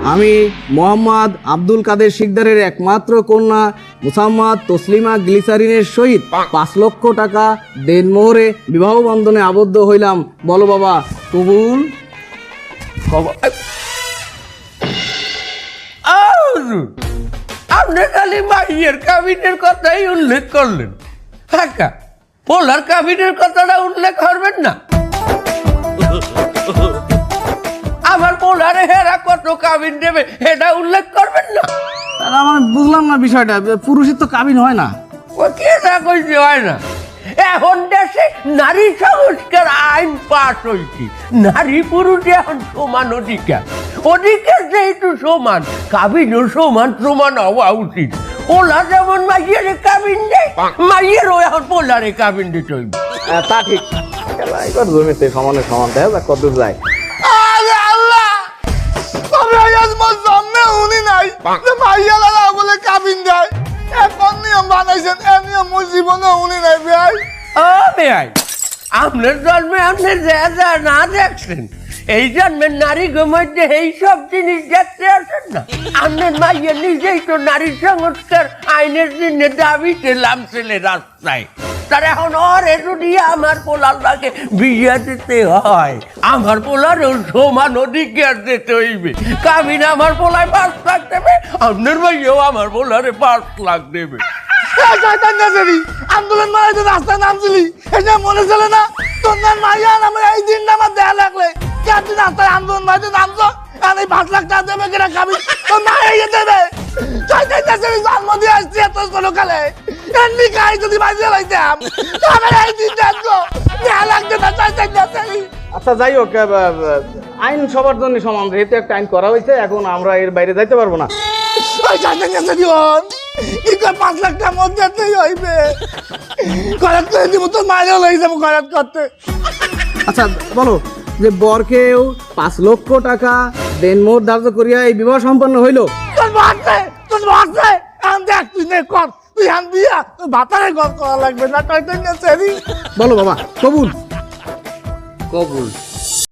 আমি মোহাম্মদ আব্দুল কাদের শিকদারের একমাত্র কন্যা মুসাম্মদ তসলিমা গ্লিসারিনের সহিত 5 লক্ষ টাকা দেনমোহরে বিবাহ বন্ধনে আবদ্ধ হইলাম। বলো বাবা, কবুল? আপনি খালি মাইয়ের কাবিনের কথাই উল্লেখ করলেন, কাকা পোলার কাবিনের কথাটা উল্লেখ করবেন না? আমার পোলারে হেরা কত কাবিন দেবে এটা উল্লেখ করবেন না? আমার বুঝলাম না বিষয়টা, পুরুষের তো কাবিন হয় না। ও কে না কইতে হয় না? এখন দেশে নারী সংস্কার আইন পাস হয়েছে, নারী পুরুষ এখন সমান অধিকার। অধিকার যেহেতু সমান, কাবিনও সমান সমান হওয়া উচিত। পোলা যেমন মাইয়ের কাবিন দেয়, মাইয়েরও এখন পোলারে কাবিন দিতে হইবে। তা ঠিক, এবার জমিতে সমানে সমান দেয়, কত যায়। আরে আল্লাহ, তবে আজ মোর জন্মে উনি নাই যে মাইয়ালারা বলে কাবিন দেয়। এখন নিয়ম বানাইছেন, এ নিয়ম মোর জীবনে উনি নাই ভাই। ও বেআই, আপনার জন্মে আপনি যা যা না দেখছেন, এই জন্মের নারী মধ্যে এই সব জিনিস দেখতে আসেন না। আপনার মাইয়া নিজেই তো নারী সংস্কার আইনের জন্য দাবিতে নামছিলে রাস্তায়। তার এখন ওরে যদি আমার পোলারটাকে বিয়ে দিতে হয়, আমার পোলারও সমান অধিকার দিতে হইবে। কাবিন আমার পোলায় 5 লাখ দেবে, আপনার মাইয়াও আমার পোলারে 5 লাখ দেবে। আন্দোলন মানে তো রাস্তায় নামছিলি, এটা মনে চলে না? তোর নাম মাইয়া নামে এই দিনটা আমার দেয়া লাগলে তুই রাস্তায় আন্দোলন মানে নামছো, আর এই 5 লাখ টাকা দেবে কিনা কাবিন তোর মাইয়া দেবে। জন্ম দিয়ে আসছি এত ছোটকালে, এমনি গায়ে যদি বাজিয়ে লাইতাম তবে এই দিনটা দেয়া লাগবে না। আচ্ছা যাই হোক, আইন সবার জন্য সমান, যেহেতু একটা আইন করা হয়েছে, এখন আমরা এর বাইরে যাইতে পারবো না। 5 লাখ টাকার মধ্যে হইবে, করাত করে দিব, তোর মায়েরও লই যাবো করাত করতে। আচ্ছা বলো, যে বরকেও 5 লক্ষ টাকা দেনমোহর ধার্য করিয়া এই বিবাহ সম্পন্ন হইল। তোর ভাবছে আমি দেখ, তুই নে কর, তুই আন দিয়া তোর ভাতারে গল করা লাগবে না। বলো বাবা, কবুল? কবুল।